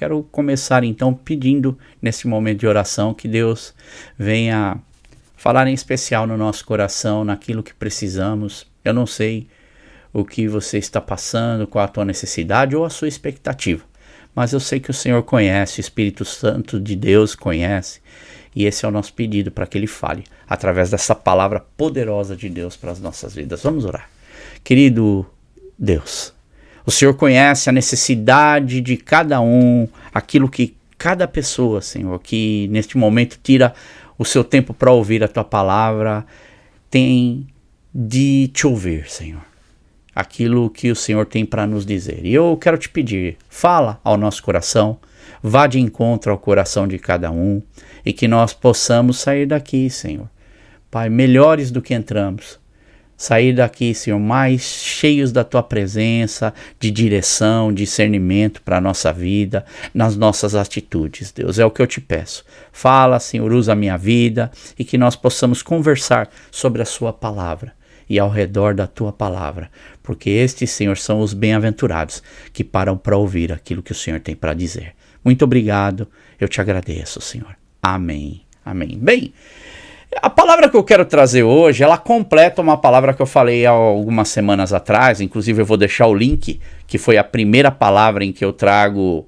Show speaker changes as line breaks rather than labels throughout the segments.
quero começar então pedindo nesse momento de oração que Deus venha falar em especial no nosso coração, naquilo que precisamos. Eu não sei o que você está passando, qual a tua necessidade ou a sua expectativa, mas eu sei que o Senhor conhece, o Espírito Santo de Deus conhece, e esse é o nosso pedido para que Ele fale através dessa palavra poderosa de Deus para as nossas vidas. Vamos orar. Querido Deus, o Senhor conhece a necessidade de cada um, aquilo que cada pessoa, Senhor, que neste momento tira o seu tempo para ouvir a Tua palavra, tem de Te ouvir, Senhor. Aquilo que o Senhor tem para nos dizer. E eu quero te pedir, fala ao nosso coração, vá de encontro ao coração de cada um, e que nós possamos sair daqui, Senhor, Pai, melhores do que entramos. Sair daqui, Senhor, mais cheios da Tua presença, de direção, discernimento para a nossa vida, nas nossas atitudes, Deus. É o que eu te peço. Fala, Senhor, usa a minha vida e que nós possamos conversar sobre a Sua palavra e ao redor da Tua palavra, porque estes, Senhor, são os bem-aventurados que param para ouvir aquilo que o Senhor tem para dizer. Muito obrigado, eu te agradeço, Senhor. Amém. Amém. Bem, a palavra que eu quero trazer hoje, ela completa uma palavra que eu falei há algumas semanas atrás, inclusive eu vou deixar o link, que foi a primeira palavra em que eu trago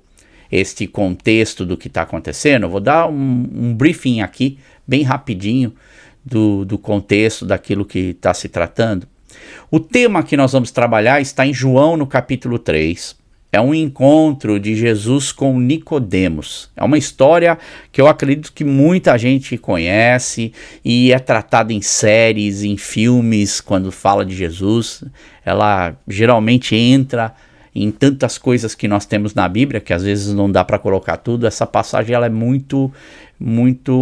este contexto do que está acontecendo. Eu vou dar um briefing aqui, bem rapidinho, do contexto, daquilo que está se tratando. O tema que nós vamos trabalhar está em João, no capítulo 3. É um encontro de Jesus com Nicodemos. É uma história que eu acredito que muita gente conhece e é tratada em séries, em filmes, quando fala de Jesus. Ela geralmente entra em tantas coisas que nós temos na Bíblia, que às vezes não dá para colocar tudo. Essa passagem ela é muito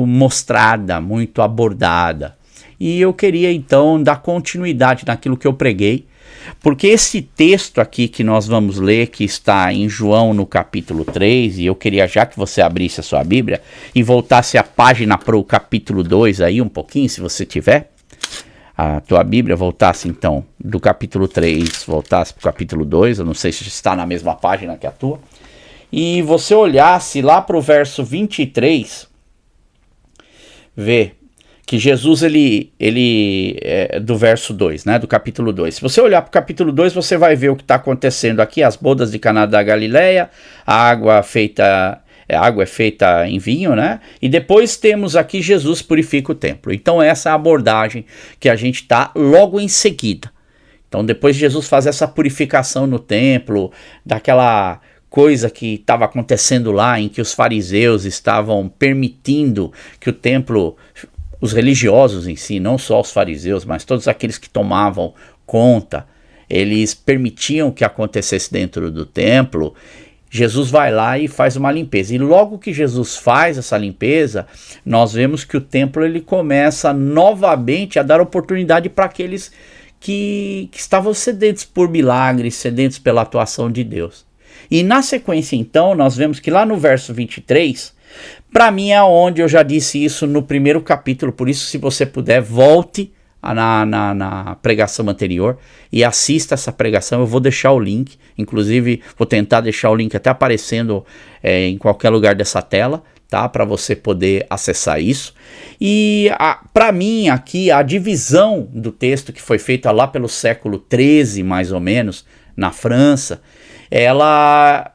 mostrada, muito abordada. E eu queria então dar continuidade naquilo que eu preguei, porque esse texto aqui que nós vamos ler, que está em João no capítulo 3, e eu queria já que você abrisse a sua Bíblia e voltasse a página para o capítulo 2 aí um pouquinho, se você tiver a tua Bíblia, voltasse então do capítulo 3, voltasse para o capítulo 2, eu não sei se está na mesma página que a tua, e você olhasse lá para o verso 23, vê que Jesus, ele é do verso 2, né, do capítulo 2. Se você olhar para o capítulo 2, você vai ver o que está acontecendo aqui, as bodas de Caná da Galileia, a água é feita em vinho, né, e depois temos aqui Jesus purifica o templo. Então essa é a abordagem que a gente está logo em seguida. Então depois de Jesus fazer essa purificação no templo, daquela coisa que estava acontecendo lá, em que os fariseus estavam permitindo que o templo, os religiosos em si, não só os fariseus, mas todos aqueles que tomavam conta, eles permitiam que acontecesse dentro do templo. Jesus vai lá e faz uma limpeza. E logo que Jesus faz essa limpeza, nós vemos que o templo ele começa novamente a dar oportunidade para aqueles que estavam sedentos por milagres, sedentos pela atuação de Deus. E na sequência então, nós vemos que lá no verso 23, para mim é onde eu já disse isso no primeiro capítulo, por isso se você puder, volte na pregação anterior e assista essa pregação. Eu vou deixar o link, inclusive vou tentar deixar o link até aparecendo em qualquer lugar dessa tela, tá? Para você poder acessar isso. E para mim aqui a divisão do texto que foi feita lá pelo século XIII mais ou menos, na França, ela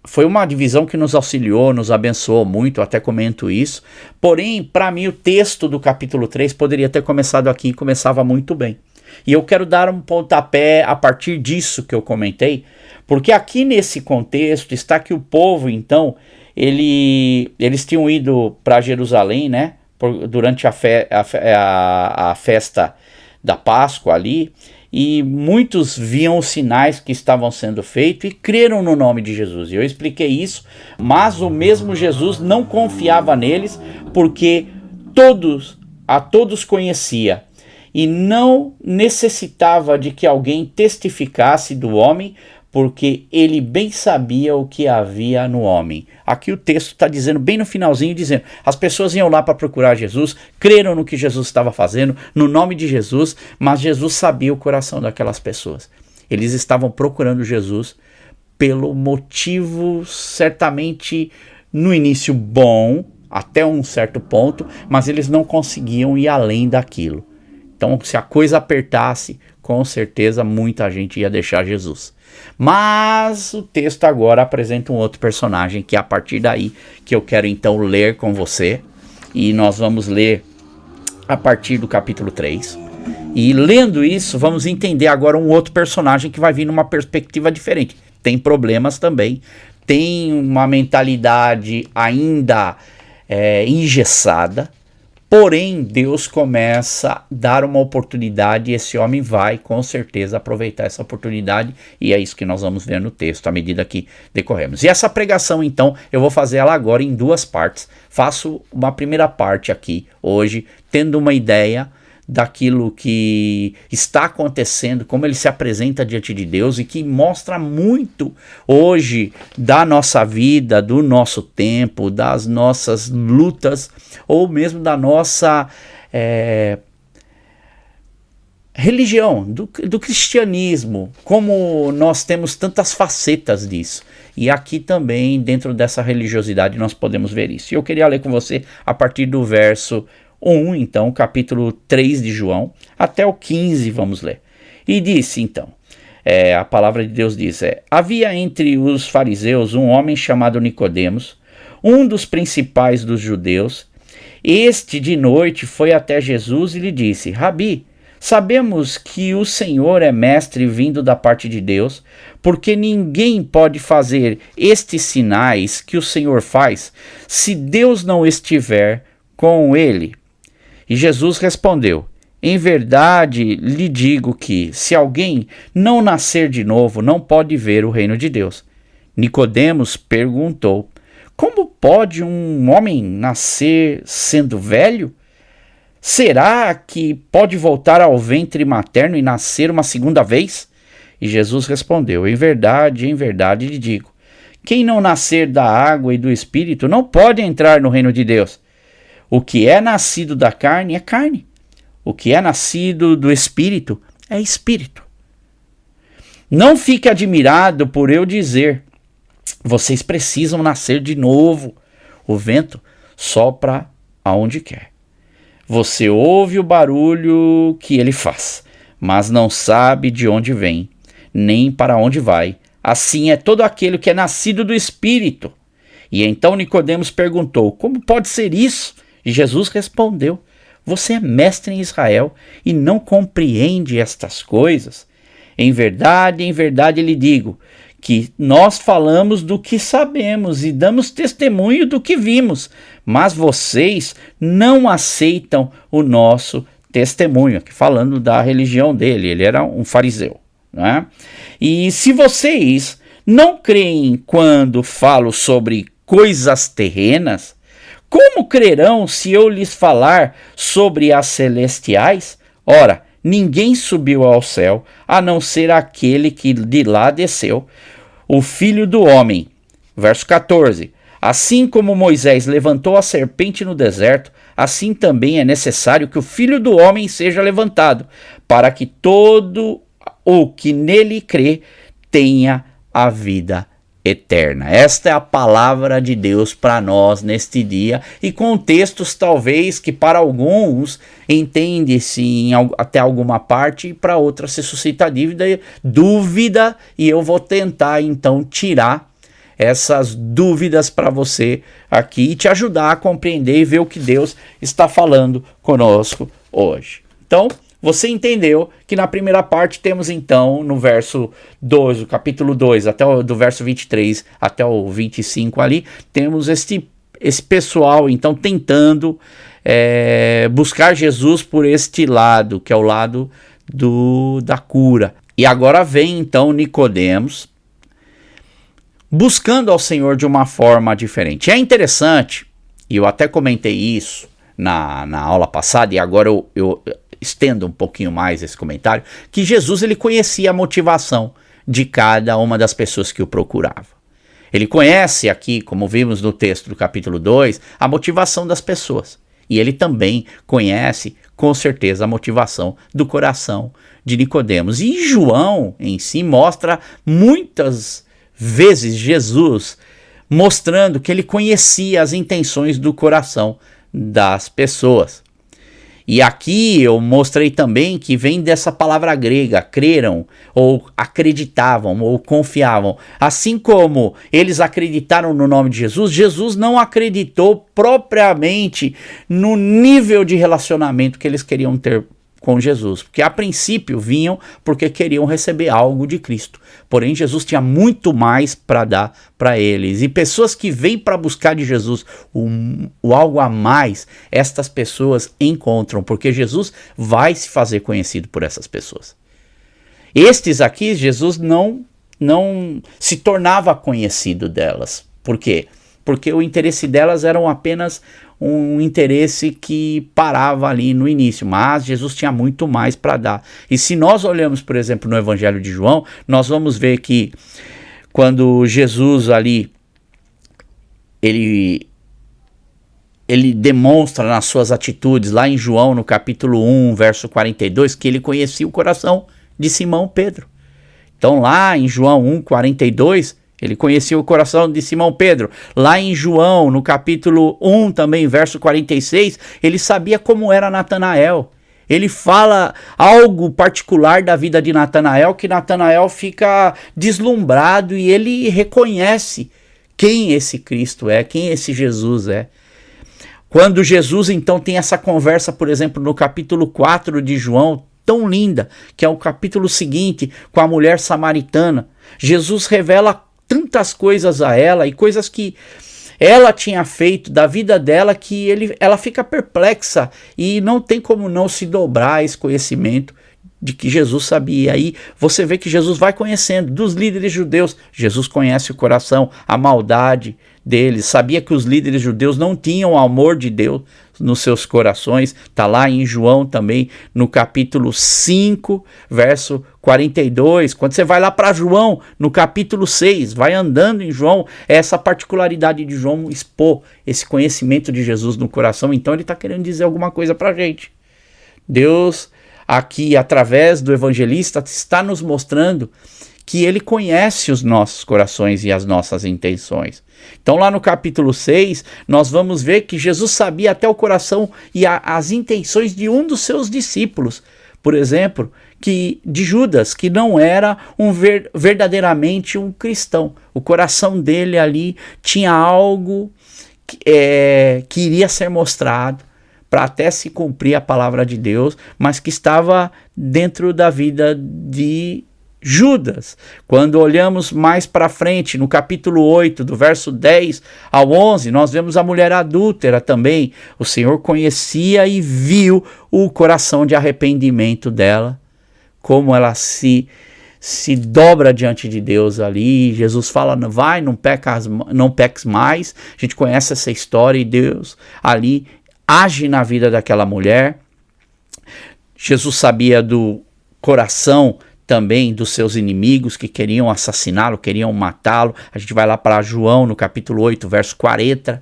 foi uma divisão que nos auxiliou, nos abençoou muito, eu até comento isso. Porém, para mim, o texto do capítulo 3 poderia ter começado aqui e começava muito bem. E eu quero dar um pontapé a partir disso que eu comentei, porque aqui nesse contexto está que o povo, então, eles tinham ido para Jerusalém, né, durante a festa da Páscoa ali, e muitos viam os sinais que estavam sendo feitos e creram no nome de Jesus. E eu expliquei isso, mas o mesmo Jesus não confiava neles, porque a todos conhecia e não necessitava de que alguém testificasse do homem, porque ele bem sabia o que havia no homem. Aqui o texto está dizendo, bem no finalzinho, dizendo, as pessoas iam lá para procurar Jesus, creram no que Jesus estava fazendo, no nome de Jesus, mas Jesus sabia o coração daquelas pessoas. Eles estavam procurando Jesus pelo motivo certamente no início bom, até um certo ponto, mas eles não conseguiam ir além daquilo. Então, se a coisa apertasse, com certeza muita gente ia deixar Jesus. Mas o texto agora apresenta um outro personagem, que é a partir daí que eu quero então ler com você. E nós vamos ler a partir do capítulo 3. E lendo isso, vamos entender agora um outro personagem que vai vir numa perspectiva diferente. Tem problemas também, tem uma mentalidade ainda engessada, porém Deus começa a dar uma oportunidade e esse homem vai com certeza aproveitar essa oportunidade, e é isso que nós vamos ver no texto à medida que decorremos. E essa pregação então eu vou fazer ela agora em duas partes. Faço uma primeira parte aqui hoje, tendo uma ideia daquilo que está acontecendo, como ele se apresenta diante de Deus, e que mostra muito hoje da nossa vida, do nosso tempo, das nossas lutas, ou mesmo da nossa religião, do cristianismo, como nós temos tantas facetas disso. E aqui também, dentro dessa religiosidade, nós podemos ver isso. E eu queria ler com você a partir do verso 1, então, capítulo 3 de João, até o 15, vamos ler. E disse, então, a palavra de Deus diz, havia entre os fariseus um homem chamado Nicodemos, um dos principais dos judeus. Este de noite foi até Jesus e lhe disse, Rabi, sabemos que o Senhor é mestre vindo da parte de Deus, porque ninguém pode fazer estes sinais que o Senhor faz, se Deus não estiver com ele. E Jesus respondeu, em verdade lhe digo que, se alguém não nascer de novo, não pode ver o reino de Deus. Nicodemos perguntou, como pode um homem nascer sendo velho? Será que pode voltar ao ventre materno e nascer uma segunda vez? E Jesus respondeu, em verdade lhe digo, quem não nascer da água e do Espírito não pode entrar no reino de Deus. O que é nascido da carne é carne. O que é nascido do Espírito é Espírito. Não fique admirado por eu dizer, vocês precisam nascer de novo. O vento sopra aonde quer. Você ouve o barulho que ele faz, mas não sabe de onde vem, nem para onde vai. Assim é todo aquele que é nascido do Espírito. E então Nicodemos perguntou, como pode ser isso? E Jesus respondeu, você é mestre em Israel e não compreende estas coisas? Em verdade lhe digo, que nós falamos do que sabemos e damos testemunho do que vimos, mas vocês não aceitam o nosso testemunho. Aqui falando da religião dele, ele era um fariseu, né? E se vocês não creem quando falo sobre coisas terrenas, como crerão se eu lhes falar sobre as celestiais? Ora, ninguém subiu ao céu, a não ser aquele que de lá desceu, o Filho do Homem. Verso 14. Assim como Moisés levantou a serpente no deserto, assim também é necessário que o Filho do Homem seja levantado, para que todo o que nele crê tenha a vida eterna. Esta é a palavra de Deus para nós neste dia, e com textos talvez que para alguns entende-se até alguma parte, e para outras se suscita dúvida, e eu vou tentar então tirar essas dúvidas para você aqui e te ajudar a compreender e ver o que Deus está falando conosco hoje. Então, você entendeu que na primeira parte temos então no verso 2, o capítulo 2, do verso 23 até o 25 ali, temos esse pessoal então tentando buscar Jesus por este lado, que é o lado da cura. E agora vem então Nicodemos buscando ao Senhor de uma forma diferente. É interessante, e eu até comentei isso na aula passada, e agora eu estendo um pouquinho mais esse comentário, que Jesus ele conhecia a motivação de cada uma das pessoas que o procurava. Ele conhece aqui, como vimos no texto do capítulo 2, a motivação das pessoas. E ele também conhece, com certeza, a motivação do coração de Nicodemos. E João, em si, mostra muitas vezes Jesus mostrando que ele conhecia as intenções do coração das pessoas. E aqui eu mostrei também que vem dessa palavra grega, creram, ou acreditavam, ou confiavam. Assim como eles acreditaram no nome de Jesus, Jesus não acreditou propriamente no nível de relacionamento que eles queriam ter com Jesus, porque a princípio vinham porque queriam receber algo de Cristo. Porém, Jesus tinha muito mais para dar para eles. E pessoas que vêm para buscar de Jesus o algo a mais, estas pessoas encontram, porque Jesus vai se fazer conhecido por essas pessoas. Estes aqui, Jesus não se tornava conhecido delas. Por quê? Porque o interesse delas era apenas um interesse que parava ali no início, mas Jesus tinha muito mais para dar. E se nós olhamos, por exemplo, no Evangelho de João, nós vamos ver que quando Jesus ali, ele demonstra nas suas atitudes, lá em João, no capítulo 1, verso 42, que ele conhecia o coração de Simão Pedro. Então lá em João 1, 42, ele conhecia o coração de Simão Pedro. Lá em João, no capítulo 1 também, verso 46, ele sabia como era Natanael. Ele fala algo particular da vida de Natanael, que Natanael fica deslumbrado e ele reconhece quem esse Cristo é, quem esse Jesus é. Quando Jesus então tem essa conversa, por exemplo, no capítulo 4 de João, tão linda, que é o capítulo seguinte, com a mulher samaritana, Jesus revela tantas coisas a ela e coisas que ela tinha feito da vida dela que ela fica perplexa e não tem como não se dobrar a esse conhecimento de que Jesus sabia. E aí você vê que Jesus vai conhecendo dos líderes judeus. Jesus conhece o coração, a maldade deles, sabia que os líderes judeus não tinham o amor de Deus nos seus corações. Está lá em João também, no capítulo 5, verso 42. Quando você vai lá para João, no capítulo 6, vai andando em João, essa particularidade de João expor esse conhecimento de Jesus no coração. Então ele está querendo dizer alguma coisa para a gente. Deus, aqui através do evangelista, está nos mostrando que ele conhece os nossos corações e as nossas intenções. Então lá no capítulo 6, nós vamos ver que Jesus sabia até o coração e as intenções de um dos seus discípulos. Por exemplo, de Judas, que não era verdadeiramente um cristão. O coração dele ali tinha algo que iria ser mostrado para até se cumprir a palavra de Deus, mas que estava dentro da vida de Judas. Quando olhamos mais para frente, no capítulo 8, do verso 10 ao 11, nós vemos a mulher adúltera também. O Senhor conhecia e viu o coração de arrependimento dela, como ela se dobra diante de Deus ali. Jesus fala, vai, não peques mais. A gente conhece essa história e Deus ali age na vida daquela mulher. Jesus sabia do coração também dos seus inimigos que queriam assassiná-lo, queriam matá-lo. A gente vai lá para João, no capítulo 8, verso 40.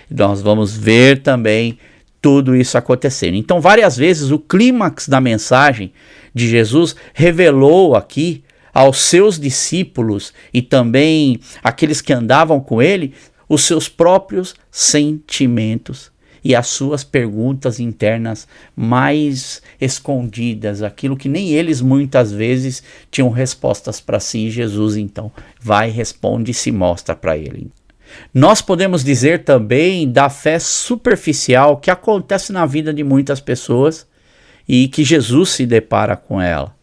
Nós vamos ver também tudo isso acontecendo. Então, várias vezes, o clímax da mensagem de Jesus revelou aqui aos seus discípulos e também aqueles que andavam com ele, os seus próprios sentimentos e as suas perguntas internas mais escondidas, aquilo que nem eles muitas vezes tinham respostas para si. E Jesus então vai, responde e se mostra para ele. Nós podemos dizer também da fé superficial que acontece na vida de muitas pessoas e que Jesus se depara com ela.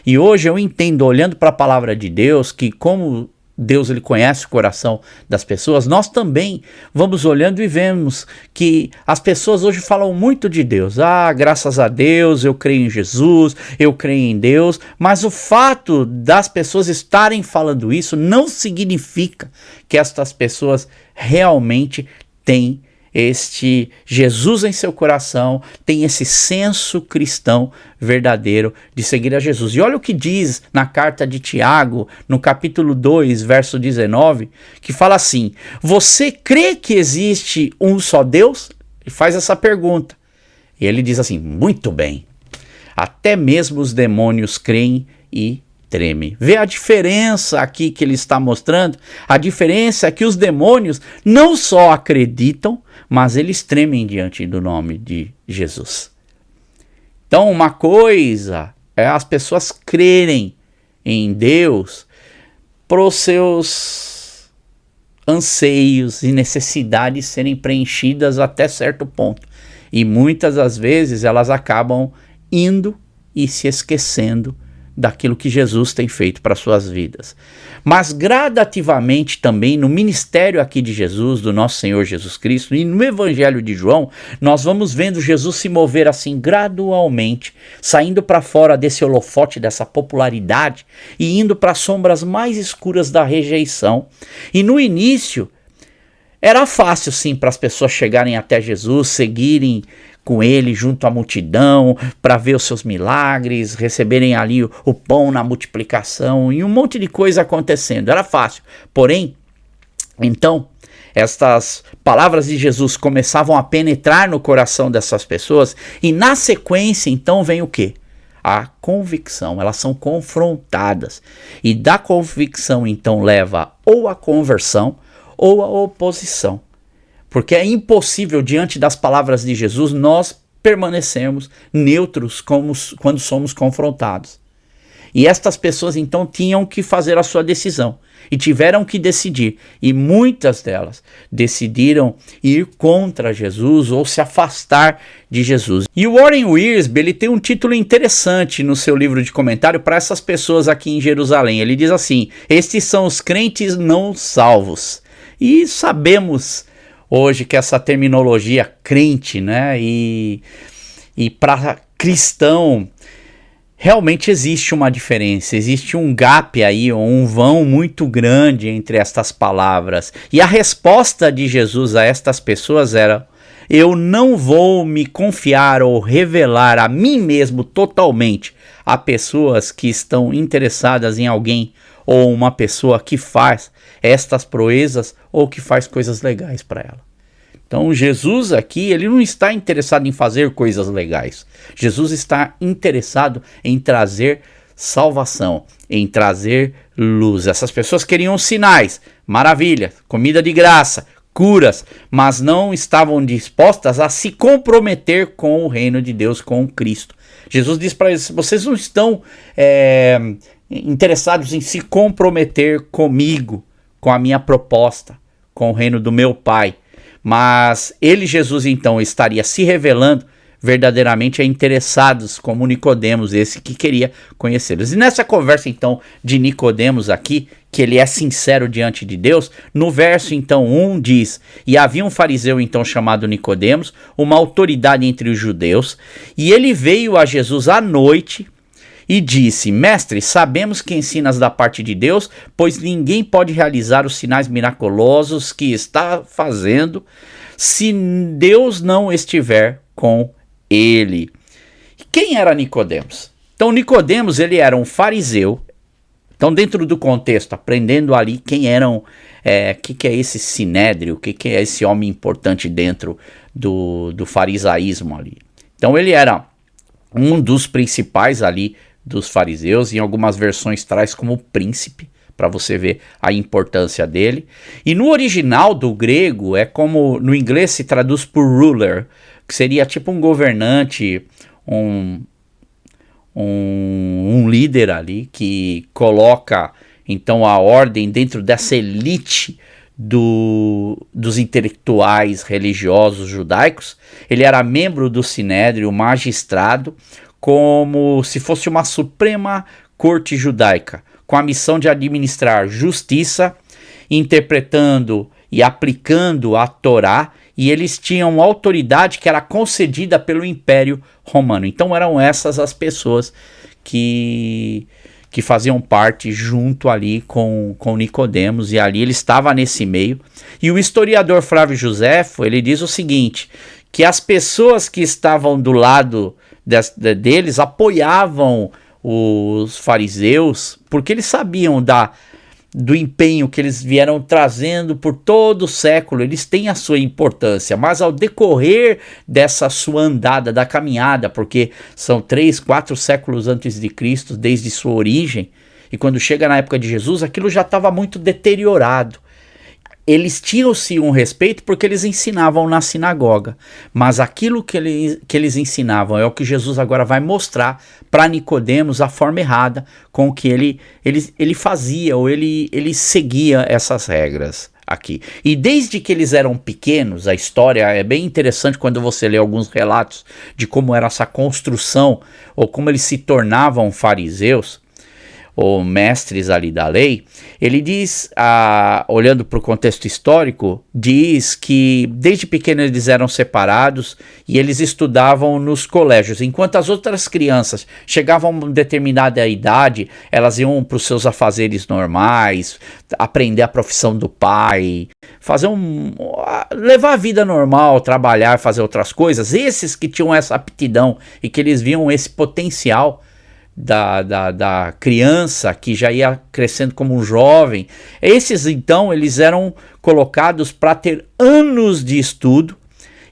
E hoje eu entendo, olhando para a palavra de Deus, que como Deus ele conhece o coração das pessoas, nós também vamos olhando e vemos que as pessoas hoje falam muito de Deus. Graças a Deus, eu creio em Jesus, eu creio em Deus, mas o fato das pessoas estarem falando isso não significa que estas pessoas realmente têm este Jesus em seu coração, tem esse senso cristão verdadeiro de seguir a Jesus. E olha o que diz na carta de Tiago, no capítulo 2, verso 19, que fala assim: você crê que existe um só Deus? Ele faz essa pergunta. E ele diz assim: muito bem, até mesmo os demônios creem e treme. Vê a diferença aqui que ele está mostrando? A diferença é que os demônios não só acreditam, mas eles tremem diante do nome de Jesus. Então, uma coisa é as pessoas crerem em Deus para os seus anseios e necessidades serem preenchidas até certo ponto. E muitas das vezes elas acabam indo e se esquecendo daquilo que Jesus tem feito para suas vidas. Mas gradativamente também no ministério aqui de Jesus, do nosso Senhor Jesus Cristo, e no Evangelho de João, nós vamos vendo Jesus se mover assim gradualmente, saindo para fora desse holofote, dessa popularidade, e indo para as sombras mais escuras da rejeição. E no início, era fácil sim para as pessoas chegarem até Jesus, seguirem com ele junto à multidão, para ver os seus milagres, receberem ali o pão na multiplicação e um monte de coisa acontecendo. Era fácil. Porém, então, estas palavras de Jesus começavam a penetrar no coração dessas pessoas e na sequência, então, vem o quê? A convicção. Elas são confrontadas. E da convicção, então, leva ou a conversão ou a oposição. Porque é impossível, diante das palavras de Jesus, nós permanecermos neutros quando somos confrontados. E estas pessoas, então, tinham que fazer a sua decisão. E tiveram que decidir. E muitas delas decidiram ir contra Jesus ou se afastar de Jesus. E o Warren Wiersbe, ele tem um título interessante no seu livro de comentário para essas pessoas aqui em Jerusalém. Ele diz assim: estes são os crentes não salvos. E sabemos hoje que essa terminologia crente, né, e para cristão, realmente existe uma diferença, existe um gap aí, um vão muito grande entre estas palavras. E a resposta de Jesus a estas pessoas era: eu não vou me confiar ou revelar a mim mesmo totalmente a pessoas que estão interessadas em alguém ou uma pessoa que faz estas proezas ou que faz coisas legais para ela. Então Jesus aqui, ele não está interessado em fazer coisas legais. Jesus está interessado em trazer salvação, em trazer luz. Essas pessoas queriam sinais, maravilha, comida de graça, curas, mas não estavam dispostas a se comprometer com o reino de Deus, com Cristo. Jesus diz para eles: vocês não estão interessados em se comprometer comigo, com a minha proposta, com o reino do meu Pai. Mas ele, Jesus, então, estaria se revelando verdadeiramente a interessados, como Nicodemos, esse que queria conhecê-los. E nessa conversa, então, de Nicodemos aqui, que ele é sincero diante de Deus, no verso, então, 1 diz: e havia um fariseu, então, chamado Nicodemos, uma autoridade entre os judeus, e ele veio a Jesus à noite e disse: mestre, sabemos que ensinas da parte de Deus, pois ninguém pode realizar os sinais miraculosos que está fazendo se Deus não estiver com ele. Quem era Nicodemos? Então Nicodemos, ele era um fariseu. Então, dentro do contexto, aprendendo ali quem eram, que é esse sinédrio, o que é esse homem importante dentro do farisaísmo ali. Então ele era um dos principais ali dos fariseus, em algumas versões traz como príncipe, para você ver a importância dele. E no original do grego, é como no inglês se traduz por ruler, que seria tipo um governante, um líder ali, que coloca então a ordem dentro dessa elite dos intelectuais religiosos judaicos. Ele era membro do Sinédrio, magistrado, como se fosse uma suprema corte judaica, com a missão de administrar justiça, interpretando e aplicando a Torá, e eles tinham autoridade que era concedida pelo Império Romano. Então eram essas as pessoas que faziam parte junto ali com Nicodemos, e ali ele estava nesse meio. E o historiador Flávio Joséfo, ele diz o seguinte, que as pessoas que estavam do lado deles apoiavam os fariseus, porque eles sabiam do empenho que eles vieram trazendo por todo o século. Eles têm a sua importância, mas ao decorrer dessa sua andada, da caminhada, porque são 3, 4 séculos antes de Cristo, desde sua origem, E quando chega na época de Jesus, aquilo já estava muito deteriorado. Eles tinham-se um respeito porque eles ensinavam na sinagoga, mas aquilo que eles ensinavam é o que Jesus agora vai mostrar para Nicodemos, a forma errada com que ele fazia, ou ele seguia essas regras aqui. E desde que eles eram pequenos, a história é bem interessante quando você lê alguns relatos de como era essa construção, ou como eles se tornavam fariseus, ou mestres ali da lei. Ele diz, olhando para o contexto histórico, diz que desde pequeno eles eram separados e eles estudavam nos colégios, enquanto as outras crianças chegavam a uma determinada idade, elas iam para os seus afazeres normais, aprender a profissão do pai, levar a vida normal, trabalhar, fazer outras coisas. Esses que tinham essa aptidão e que eles viam esse potencial da criança que já ia crescendo como um jovem, esses então eles eram colocados para ter anos de estudo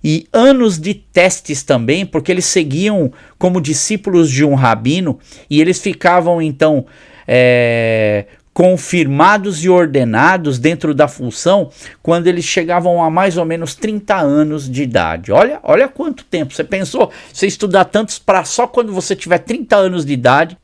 e anos de testes também, porque eles seguiam como discípulos de um rabino e eles ficavam então confirmados e ordenados dentro da função quando eles chegavam a mais ou menos 30 anos de idade. Olha quanto tempo. Você pensou, você estudar tantos para só quando você tiver 30 anos de idade,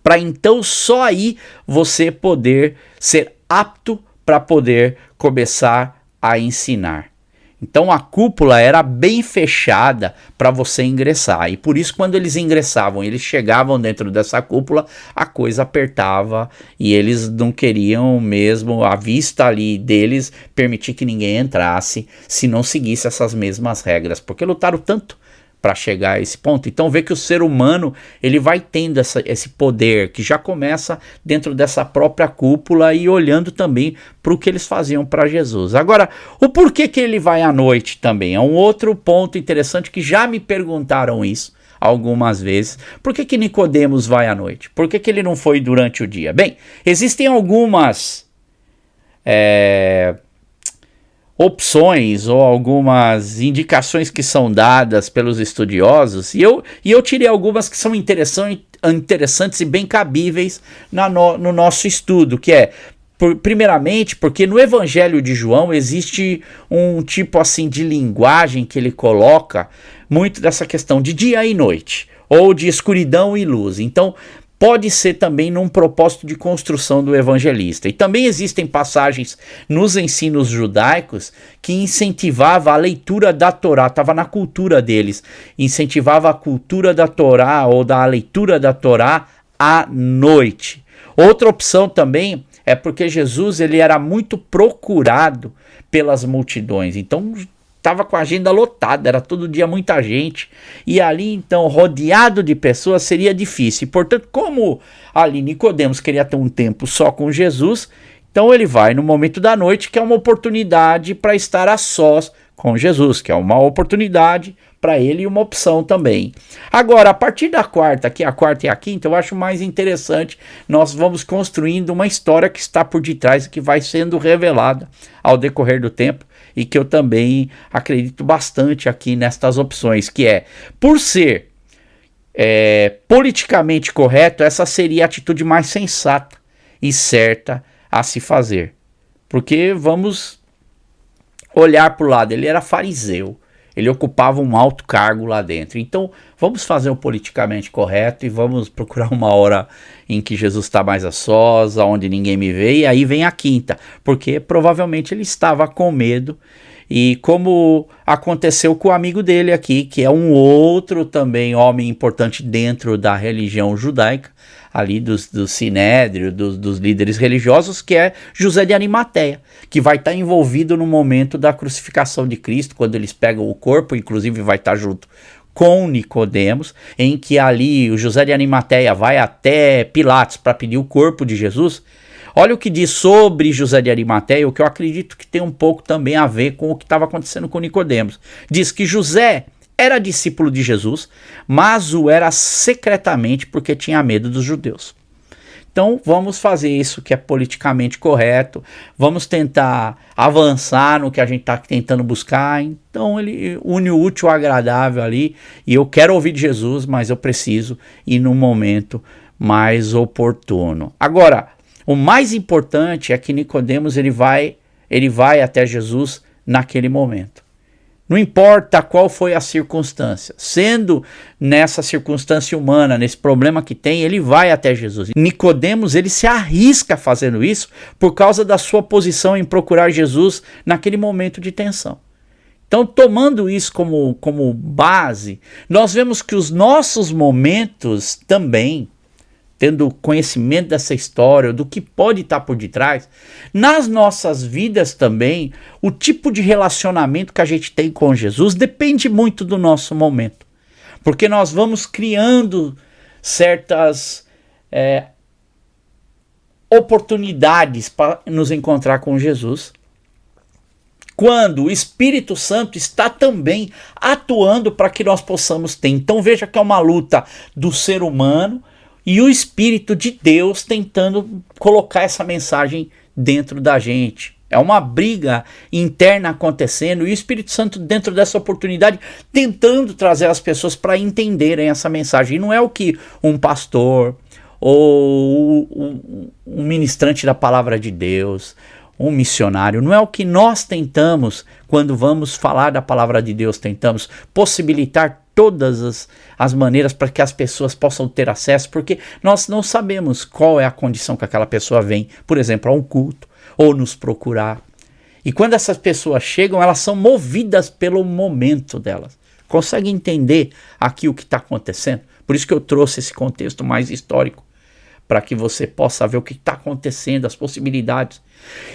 para então só aí você poder ser apto para poder começar a ensinar. Então a cúpula era bem fechada para você ingressar, e por isso quando eles ingressavam, eles chegavam dentro dessa cúpula, a coisa apertava e eles não queriam mesmo, a vista ali deles, permitir que ninguém entrasse se não seguisse essas mesmas regras, porque lutaram tanto para chegar a esse ponto. Então vê que o ser humano ele vai tendo esse poder que já começa dentro dessa própria cúpula e olhando também para o que eles faziam para Jesus. Agora, o porquê que ele vai à noite também é um outro ponto interessante que já me perguntaram isso algumas vezes. Por que Nicodemos vai à noite? Por que ele não foi durante o dia? Bem, existem algumas opções ou algumas indicações que são dadas pelos estudiosos, e eu tirei algumas que são interessantes e bem cabíveis no nosso estudo, que é, primeiramente, porque no Evangelho de João existe um tipo assim de linguagem que ele coloca muito dessa questão de dia e noite, ou de escuridão e luz. Então, pode ser também num propósito de construção do evangelista. E também existem passagens nos ensinos judaicos que incentivava a leitura da Torá, estava na cultura deles, incentivava a cultura da Torá ou da leitura da Torá à noite. Outra opção também é porque Jesus ele era muito procurado pelas multidões, então estava com a agenda lotada, era todo dia muita gente, e ali então rodeado de pessoas seria difícil. E, portanto, como ali Nicodemos queria ter um tempo só com Jesus, então ele vai no momento da noite, que é uma oportunidade para estar a sós com Jesus, que é uma oportunidade para ele e uma opção também. Agora, a partir da quarta, que é a quarta e a quinta, eu acho mais interessante, nós vamos construindo uma história que está por detrás e que vai sendo revelada ao decorrer do tempo, e que eu também acredito bastante aqui nestas opções, que é, por ser politicamente correto, essa seria a atitude mais sensata e certa a se fazer. Porque vamos olhar para o lado, ele era fariseu, ele ocupava um alto cargo lá dentro. Então, vamos fazer o politicamente correto e vamos procurar uma hora em que Jesus está mais a sós, onde ninguém me vê, e aí vem a quinta, porque provavelmente ele estava com medo, e como aconteceu com o amigo dele aqui, que é um outro também homem importante dentro da religião judaica, ali do sinédrio, dos líderes religiosos, que é José de Arimateia, que vai estar envolvido no momento da crucificação de Cristo, quando eles pegam o corpo, inclusive vai estar junto com Nicodemos, em que ali o José de Arimateia vai até Pilatos para pedir o corpo de Jesus. Olha o que diz sobre José de Arimateia, o que eu acredito que tem um pouco também a ver com o que estava acontecendo com Nicodemos. Diz que José era discípulo de Jesus, mas o era secretamente porque tinha medo dos judeus. Então vamos fazer isso que é politicamente correto, vamos tentar avançar no que a gente está tentando buscar. Então ele une o útil ao agradável ali, e eu quero ouvir de Jesus, mas eu preciso ir num momento mais oportuno. Agora, o mais importante é que Nicodemos ele vai até Jesus naquele momento. Não importa qual foi a circunstância, sendo nessa circunstância humana, nesse problema que tem, ele vai até Jesus. Nicodemos, ele se arrisca fazendo isso por causa da sua posição em procurar Jesus naquele momento de tensão. Então, tomando isso como base, nós vemos que os nossos momentos também, tendo conhecimento dessa história, do que pode estar por detrás, nas nossas vidas também, o tipo de relacionamento que a gente tem com Jesus depende muito do nosso momento. Porque nós vamos criando certas oportunidades para nos encontrar com Jesus, quando o Espírito Santo está também atuando para que nós possamos ter. Então veja que é uma luta do ser humano e o Espírito de Deus tentando colocar essa mensagem dentro da gente. É uma briga interna acontecendo e o Espírito Santo dentro dessa oportunidade tentando trazer as pessoas para entenderem essa mensagem. E não é o que um pastor ou um ministrante da palavra de Deus, um missionário, não é o que nós tentamos quando vamos falar da palavra de Deus, tentamos possibilitar todas as maneiras para que as pessoas possam ter acesso, porque nós não sabemos qual é a condição que aquela pessoa vem, por exemplo, a um culto, ou nos procurar. E quando essas pessoas chegam, elas são movidas pelo momento delas. Consegue entender aqui o que está acontecendo? Por isso que eu trouxe esse contexto mais histórico, para que você possa ver o que está acontecendo, as possibilidades.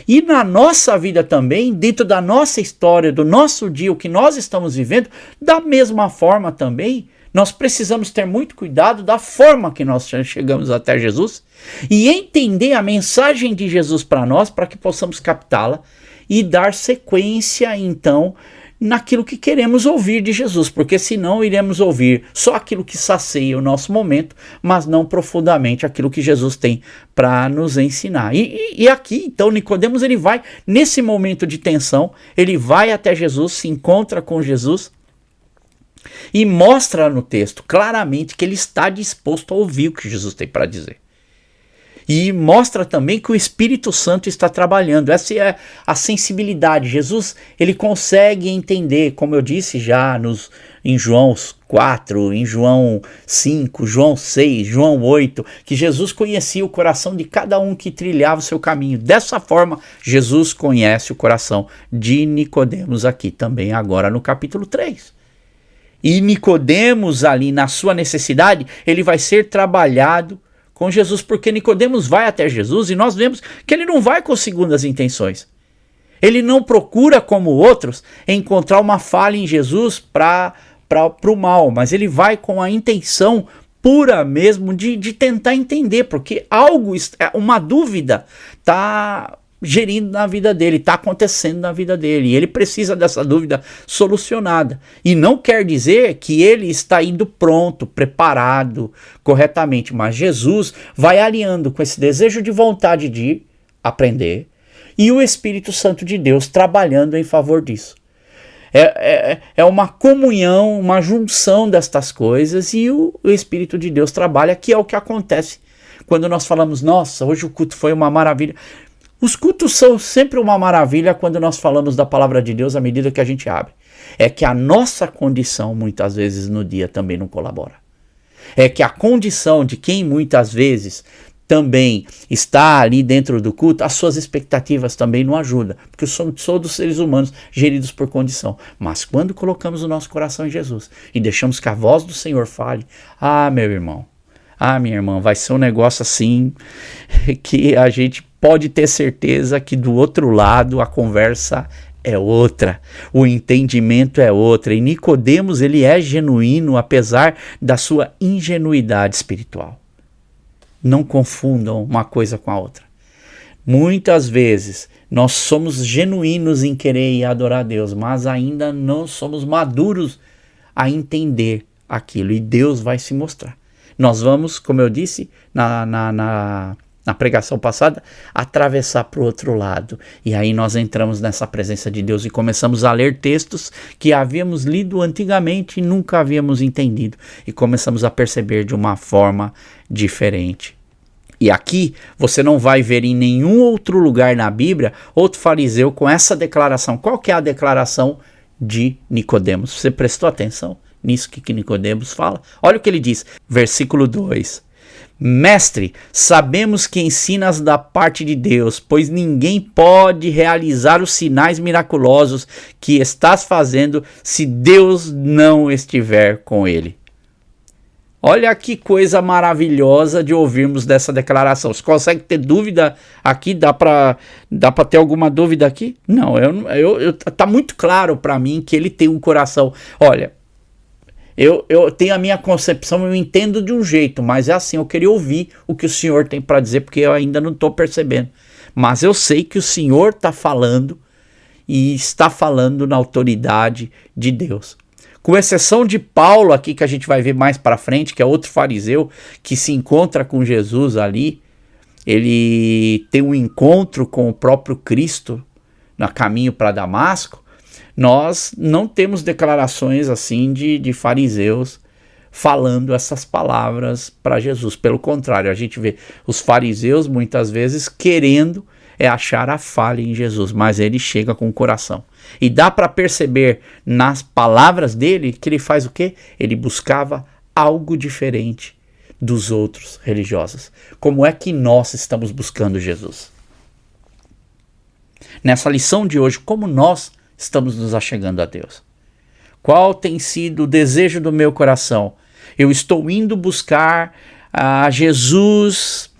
E na nossa vida também, dentro da nossa história, do nosso dia, o que nós estamos vivendo, da mesma forma também, nós precisamos ter muito cuidado da forma que nós chegamos até Jesus e entender a mensagem de Jesus para nós, para que possamos captá-la e dar sequência, então, naquilo que queremos ouvir de Jesus, porque senão iremos ouvir só aquilo que sacia o nosso momento, mas não profundamente aquilo que Jesus tem para nos ensinar. E aqui, então, Nicodemos, ele vai, nesse momento de tensão, ele vai até Jesus, se encontra com Jesus e mostra no texto claramente que ele está disposto a ouvir o que Jesus tem para dizer. E mostra também que o Espírito Santo está trabalhando. Essa é a sensibilidade. Jesus, ele consegue entender, como eu disse já em João 4, em João 5, João 6, João 8, que Jesus conhecia o coração de cada um que trilhava o seu caminho. Dessa forma, Jesus conhece o coração de Nicodemos aqui também, agora no capítulo 3. E Nicodemos ali, na sua necessidade, ele vai ser trabalhado com Jesus, porque Nicodemos vai até Jesus e nós vemos que ele não vai com segundas intenções. Ele não procura, como outros, encontrar uma falha em Jesus para o mal, mas ele vai com a intenção pura mesmo de tentar entender, porque uma dúvida está gerindo na vida dele, está acontecendo na vida dele, e ele precisa dessa dúvida solucionada. E não quer dizer que ele está indo pronto, preparado corretamente, mas Jesus vai alinhando com esse desejo de vontade de aprender e o Espírito Santo de Deus trabalhando em favor disso. É uma comunhão, uma junção destas coisas, e o Espírito de Deus trabalha, que é o que acontece quando nós falamos, nossa, hoje o culto foi uma maravilha. Os cultos são sempre uma maravilha quando nós falamos da palavra de Deus à medida que a gente abre. É que a nossa condição, muitas vezes, no dia também não colabora. É que a condição de quem muitas vezes também está ali dentro do culto, as suas expectativas também não ajudam, porque somos todos seres humanos geridos por condição. Mas quando colocamos o nosso coração em Jesus e deixamos que a voz do Senhor fale, meu irmão, minha irmã, vai ser um negócio assim que a gente pode ter certeza que do outro lado a conversa é outra, o entendimento é outra. E Nicodemos, ele é genuíno apesar da sua ingenuidade espiritual. Não confundam uma coisa com a outra. Muitas vezes nós somos genuínos em querer e adorar a Deus, mas ainda não somos maduros a entender aquilo, e Deus vai se mostrar. Nós vamos, como eu disse, na pregação passada, atravessar para o outro lado. E aí nós entramos nessa presença de Deus e começamos a ler textos que havíamos lido antigamente e nunca havíamos entendido. E começamos a perceber de uma forma diferente. E aqui você não vai ver em nenhum outro lugar na Bíblia outro fariseu com essa declaração. Qual que é a declaração de Nicodemos? Você prestou atenção nisso que Nicodemos fala? Olha o que ele diz, versículo 2. Mestre, sabemos que ensinas da parte de Deus, pois ninguém pode realizar os sinais miraculosos que estás fazendo se Deus não estiver com ele. Olha que coisa maravilhosa de ouvirmos dessa declaração. Você consegue ter dúvida aqui? Dá para ter alguma dúvida aqui? Não, tá muito claro para mim que ele tem um coração. Olha, eu tenho a minha concepção, eu entendo de um jeito, mas é assim, eu queria ouvir o que o Senhor tem para dizer, porque eu ainda não estou percebendo. Mas eu sei que o Senhor está falando e está falando na autoridade de Deus. Com exceção de Paulo aqui, que a gente vai ver mais para frente, que é outro fariseu que se encontra com Jesus ali, ele tem um encontro com o próprio Cristo no caminho para Damasco. Nós não temos declarações assim de fariseus falando essas palavras para Jesus. Pelo contrário, a gente vê os fariseus muitas vezes querendo achar a falha em Jesus, mas ele chega com o coração. E dá para perceber nas palavras dele que ele faz o quê? Ele buscava algo diferente dos outros religiosos. Como é que nós estamos buscando Jesus? Nessa lição de hoje, como nós estamos nos achegando a Deus? Qual tem sido o desejo do meu coração? Eu estou indo buscar a Jesus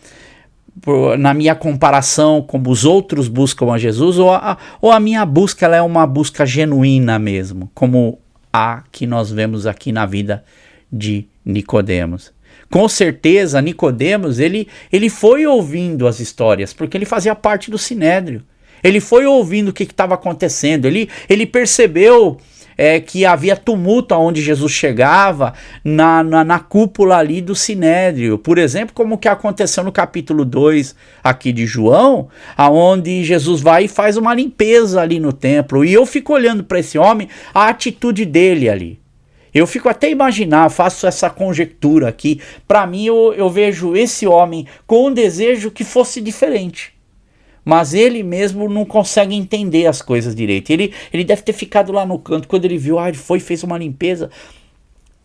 na minha comparação como os outros buscam a Jesus, ou a minha busca ela é uma busca genuína mesmo, como a que nós vemos aqui na vida de Nicodemos. Com certeza, Nicodemos, ele foi ouvindo as histórias, porque ele fazia parte do Sinédrio. Ele foi ouvindo o que estava acontecendo, ele percebeu que havia tumulto aonde Jesus chegava, na cúpula ali do Sinédrio. Por exemplo, como que aconteceu no capítulo 2 aqui de João, aonde Jesus vai e faz uma limpeza ali no templo. E eu fico olhando para esse homem, a atitude dele ali. Eu fico até imaginar, faço essa conjectura aqui. Para mim, eu vejo esse homem com um desejo que fosse diferente. Mas ele mesmo não consegue entender as coisas direito. Ele deve ter ficado lá no canto, quando ele viu, fez uma limpeza.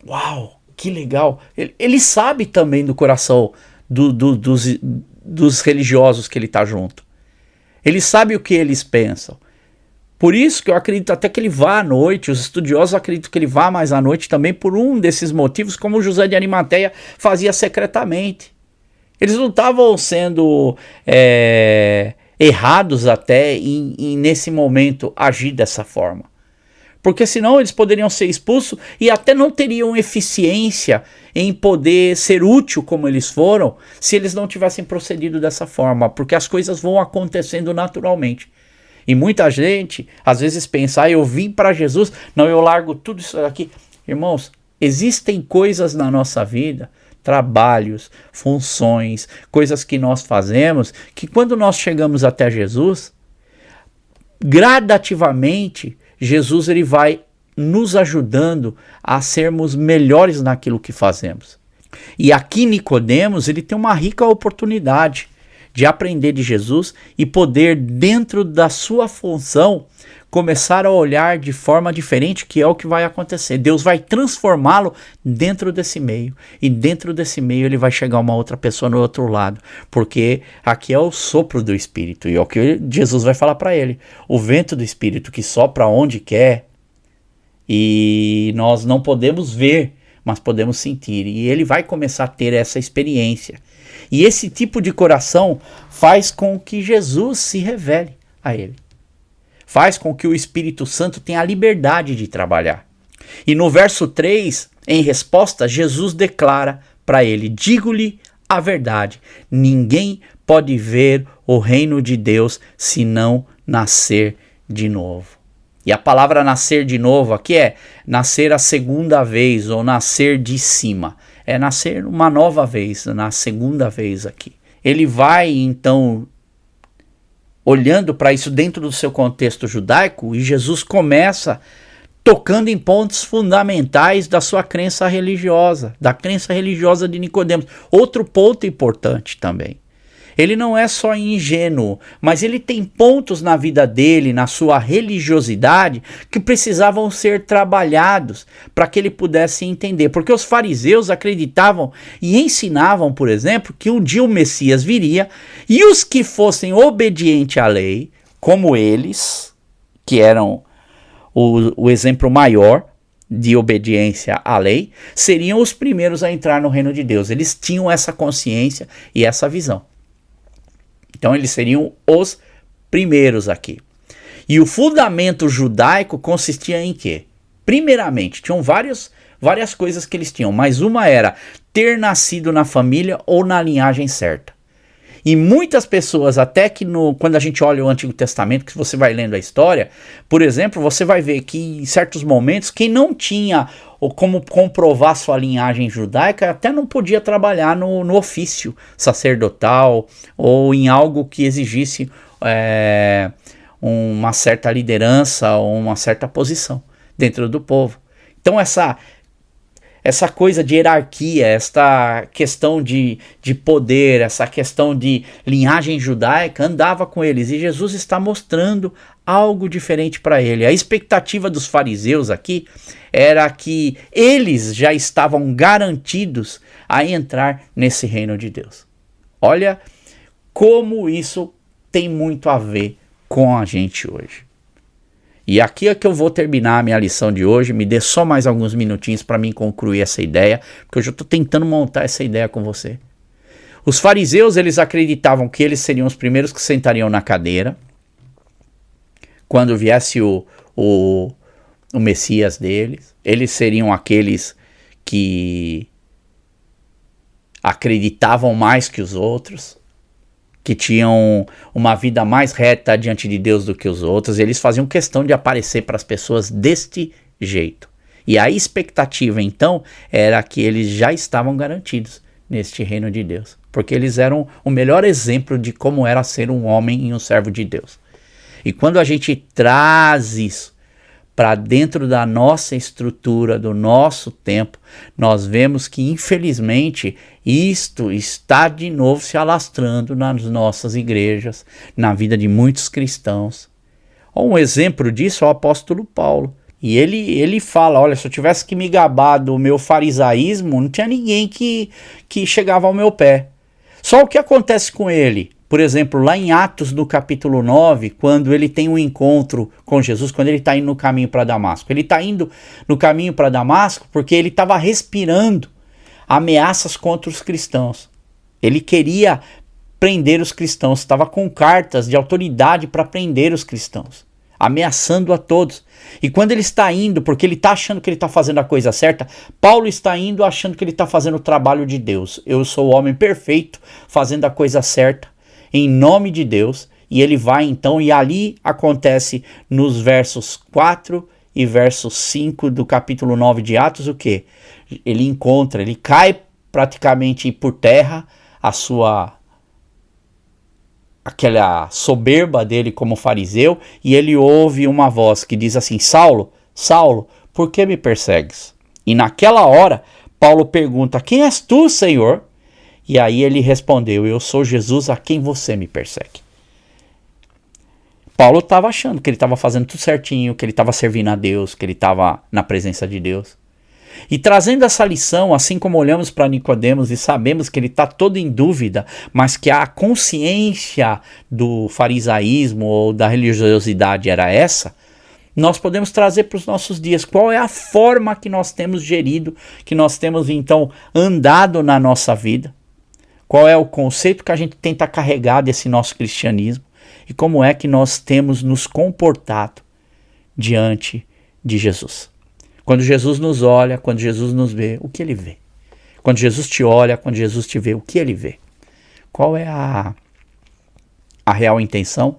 Uau, que legal. Ele sabe também do coração dos religiosos que ele está junto. Ele sabe o que eles pensam. Por isso que eu acredito até que ele vá à noite, os estudiosos acreditam que ele vá mais à noite também por um desses motivos, como José de Arimateia fazia secretamente. Eles não estavam sendo errados até em nesse momento agir dessa forma. Porque senão eles poderiam ser expulsos e até não teriam eficiência em poder ser útil como eles foram se eles não tivessem procedido dessa forma, porque as coisas vão acontecendo naturalmente. E muita gente às vezes pensa, eu vim para Jesus, não, eu largo tudo isso aqui. Irmãos, existem coisas na nossa vida, trabalhos, funções, coisas que nós fazemos, que quando nós chegamos até Jesus, gradativamente, Jesus ele vai nos ajudando a sermos melhores naquilo que fazemos. E aqui Nicodemos, ele tem uma rica oportunidade de aprender de Jesus e poder, dentro da sua função, começar a olhar de forma diferente, que é o que vai acontecer. Deus vai transformá-lo dentro desse meio. E dentro desse meio ele vai chegar uma outra pessoa no outro lado. Porque aqui é o sopro do Espírito. E é o que Jesus vai falar para ele. O vento do Espírito que sopra onde quer. E nós não podemos ver, mas podemos sentir. E ele vai começar a ter essa experiência. E esse tipo de coração faz com que Jesus se revele a ele. Faz com que o Espírito Santo tenha a liberdade de trabalhar. E no verso 3, em resposta, Jesus declara para ele, digo-lhe a verdade, ninguém pode ver o reino de Deus se não nascer de novo. E a palavra nascer de novo aqui é nascer a segunda vez ou nascer de cima. É nascer uma nova vez, na segunda vez aqui. ele vai então olhando para isso dentro do seu contexto judaico, e Jesus começa tocando em pontos fundamentais da sua crença religiosa, da crença religiosa de Nicodemos. Outro ponto importante também. Ele não é só ingênuo, mas ele tem pontos na vida dele, na sua religiosidade, que precisavam ser trabalhados para que ele pudesse entender. Porque os fariseus acreditavam e ensinavam, por exemplo, que um dia o Messias viria e os que fossem obedientes à lei, como eles, que eram o exemplo maior de obediência à lei, seriam os primeiros a entrar no reino de Deus. Eles tinham essa consciência e essa visão. Então eles seriam os primeiros aqui. E o fundamento judaico consistia em quê? Primeiramente, tinham várias coisas que eles tinham, mas uma era ter nascido na família ou na linhagem certa. E muitas pessoas, até que quando a gente olha o Antigo Testamento, que você vai lendo a história, por exemplo, você vai ver que em certos momentos, quem não tinha ou como comprovar sua linhagem judaica, até não podia trabalhar no ofício sacerdotal ou em algo que exigisse uma certa liderança ou uma certa posição dentro do povo. Então essa coisa de hierarquia, esta questão de poder, essa questão de linhagem judaica andava com eles, e Jesus está mostrando algo diferente para ele. A expectativa dos fariseus aqui era que eles já estavam garantidos a entrar nesse reino de Deus. Olha como isso tem muito a ver com a gente hoje. E aqui é que eu vou terminar a minha lição de hoje. Me dê só mais alguns minutinhos para mim concluir essa ideia, porque eu já estou tentando montar essa ideia com você. Os fariseus, eles acreditavam que eles seriam os primeiros que sentariam na cadeira quando viesse o Messias deles. Eles seriam aqueles que acreditavam mais que os outros, que tinham uma vida mais reta diante de Deus do que os outros. Eles faziam questão de aparecer para as pessoas deste jeito. E a expectativa, então, era que eles já estavam garantidos neste reino de Deus, porque eles eram o melhor exemplo de como era ser um homem e um servo de Deus. E quando a gente traz isso para dentro da nossa estrutura, do nosso tempo, nós vemos que, infelizmente, isto está de novo se alastrando nas nossas igrejas, na vida de muitos cristãos. Um exemplo disso é o apóstolo Paulo. E ele fala, olha, se eu tivesse que me gabar do meu farisaísmo, não tinha ninguém que chegava ao meu pé. Só o que acontece com ele? Por exemplo, lá em Atos, no capítulo 9, quando ele tem um encontro com Jesus, quando ele está indo no caminho para Damasco. Ele está indo no caminho para Damasco porque ele estava respirando ameaças contra os cristãos. Ele queria prender os cristãos, estava com cartas de autoridade para prender os cristãos, ameaçando a todos. E quando ele está indo, porque ele está achando que ele está fazendo a coisa certa, Paulo está indo achando que ele está fazendo o trabalho de Deus. Eu sou o homem perfeito, fazendo a coisa certa, em nome de Deus. E ele vai então, e ali acontece nos versos 4 e versos 5 do capítulo 9 de Atos, o que? Ele cai praticamente por terra aquela soberba dele como fariseu, e ele ouve uma voz que diz assim: Saulo, Saulo, por que me persegues? E naquela hora, Paulo pergunta: quem és tu, Senhor? E aí ele respondeu: eu sou Jesus a quem você me persegue. Paulo estava achando que ele estava fazendo tudo certinho, que ele estava servindo a Deus, que ele estava na presença de Deus. E trazendo essa lição, assim como olhamos para Nicodemos e sabemos que ele está todo em dúvida, mas que a consciência do farisaísmo ou da religiosidade era essa, nós podemos trazer para os nossos dias qual é a forma que nós temos gerido, que nós temos então andado na nossa vida, qual é o conceito que a gente tenta carregar desse nosso cristianismo e como é que nós temos nos comportado diante de Jesus. Quando Jesus nos olha, quando Jesus nos vê, o que ele vê? Quando Jesus te olha, quando Jesus te vê, o que ele vê? Qual é a real intenção?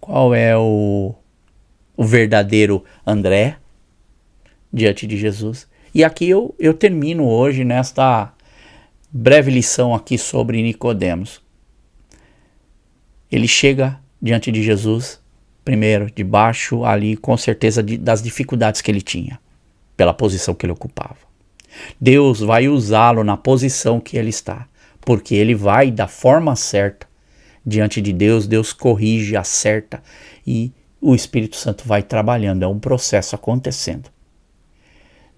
Qual é o verdadeiro André diante de Jesus? E aqui eu termino hoje nesta breve lição aqui sobre Nicodemos. Ele chega diante de Jesus, primeiro, debaixo ali, com certeza, das dificuldades que ele tinha, pela posição que ele ocupava. Deus vai usá-lo na posição que ele está, porque ele vai da forma certa diante de Deus, Deus corrige, acerta e o Espírito Santo vai trabalhando, é um processo acontecendo.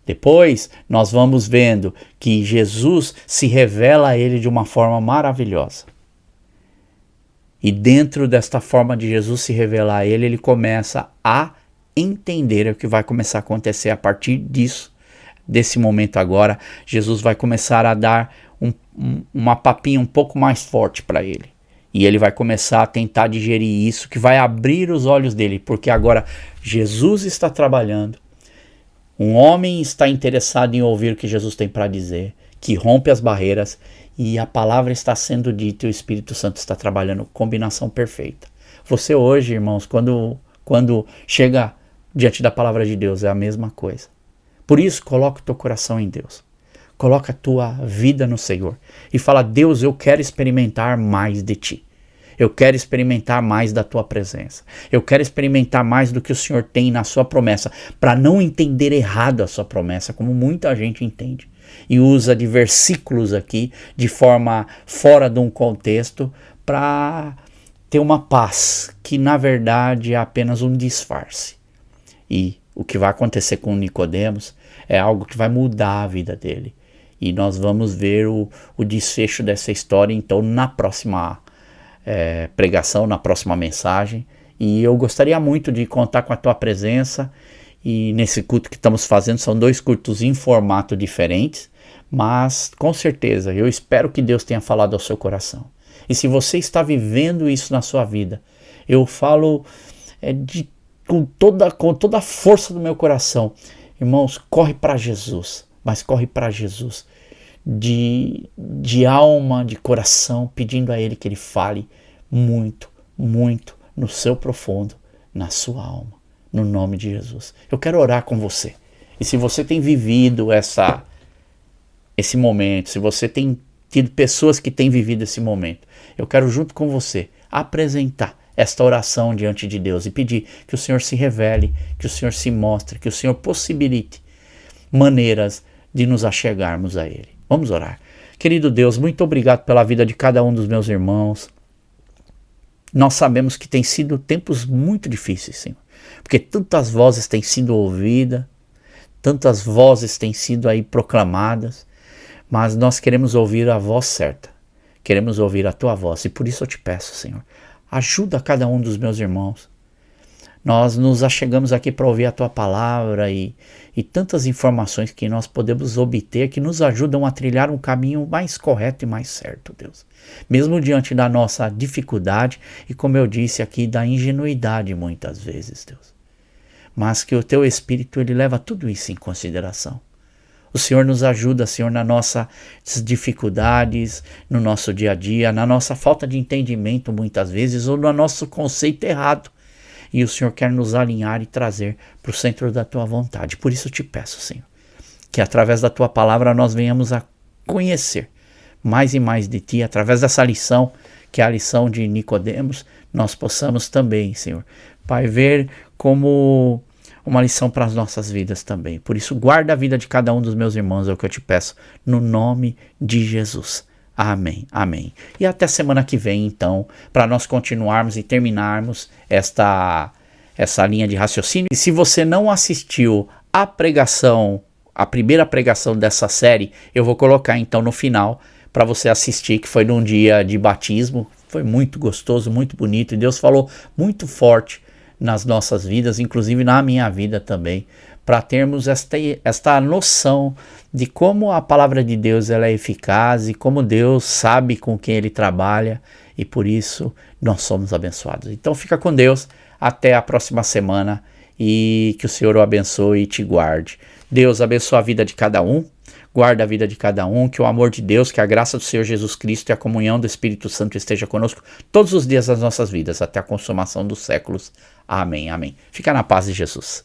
Depois nós vamos vendo que Jesus se revela a ele de uma forma maravilhosa. E dentro desta forma de Jesus se revelar a ele, ele começa a entender o que vai começar a acontecer a partir disso. Desse momento agora, Jesus vai começar a dar uma papinha um pouco mais forte para ele. E ele vai começar a tentar digerir isso, que vai abrir os olhos dele, porque agora Jesus está trabalhando. Um homem está interessado em ouvir o que Jesus tem para dizer, que rompe as barreiras, e a palavra está sendo dita e o Espírito Santo está trabalhando, combinação perfeita. Você hoje, irmãos, quando chega diante da palavra de Deus, é a mesma coisa. Por isso, coloca o teu coração em Deus. Coloca a tua vida no Senhor. E fala, Deus, eu quero experimentar mais de Ti. Eu quero experimentar mais da Tua presença. Eu quero experimentar mais do que o Senhor tem na Sua promessa. Para não entender errado a Sua promessa, como muita gente entende. E usa de versículos aqui, de forma fora de um contexto, para ter uma paz, que na verdade é apenas um disfarce. E o que vai acontecer com Nicodemos é algo que vai mudar a vida dele. E nós vamos ver o desfecho dessa história, então, na próxima pregação, na próxima mensagem. E eu gostaria muito de contar com a tua presença. E nesse culto que estamos fazendo, são 2 cultos em formato diferentes. Mas, com certeza, eu espero que Deus tenha falado ao seu coração. E se você está vivendo isso na sua vida, eu falo com toda a força do meu coração. Irmãos, corre para Jesus. Mas corre para Jesus de alma, de coração, pedindo a Ele que Ele fale muito, muito no seu profundo, na sua alma, no nome de Jesus. Eu quero orar com você. E se você tem vivido esse momento, se você tem tido pessoas que têm vivido esse momento, eu quero junto com você apresentar esta oração diante de Deus e pedir que o Senhor se revele, que o Senhor se mostre, que o Senhor possibilite maneiras de nos achegarmos a Ele. Vamos orar. Querido Deus, muito obrigado pela vida de cada um dos meus irmãos. Nós sabemos que tem sido tempos muito difíceis, Senhor, porque tantas vozes têm sido ouvidas, tantas vozes têm sido aí proclamadas, mas nós queremos ouvir a voz certa, queremos ouvir a Tua voz, e por isso eu te peço, Senhor, ajuda cada um dos meus irmãos. Nós nos achegamos aqui para ouvir a Tua palavra e tantas informações que nós podemos obter que nos ajudam a trilhar um caminho mais correto e mais certo, Deus. Mesmo diante da nossa dificuldade e, como eu disse aqui, da ingenuidade muitas vezes, Deus. Mas que o Teu Espírito, Ele leva tudo isso em consideração. O Senhor nos ajuda, Senhor, nas nossas dificuldades, no nosso dia a dia, na nossa falta de entendimento muitas vezes ou no nosso conceito errado. E o Senhor quer nos alinhar e trazer para o centro da Tua vontade. Por isso eu te peço, Senhor, que através da Tua palavra nós venhamos a conhecer mais e mais de Ti, através dessa lição, que é a lição de Nicodemos, nós possamos também, Senhor, Pai, ver como uma lição para as nossas vidas também. Por isso, guarda a vida de cada um dos meus irmãos, é o que eu te peço, no nome de Jesus. Amém, amém. E até semana que vem, então, para nós continuarmos e terminarmos essa linha de raciocínio. E se você não assistiu a primeira pregação dessa série, eu vou colocar então no final para você assistir, que foi num dia de batismo. Foi muito gostoso, muito bonito, e Deus falou muito forte nas nossas vidas, inclusive na minha vida também, para termos esta noção de como a palavra de Deus ela é eficaz e como Deus sabe com quem Ele trabalha, e por isso nós somos abençoados. Então fica com Deus, até a próxima semana, e que o Senhor o abençoe e te guarde. Deus abençoe a vida de cada um, guarda a vida de cada um, que o amor de Deus, que a graça do Senhor Jesus Cristo e a comunhão do Espírito Santo esteja conosco todos os dias das nossas vidas, até a consumação dos séculos. Amém, amém. Fica na paz de Jesus.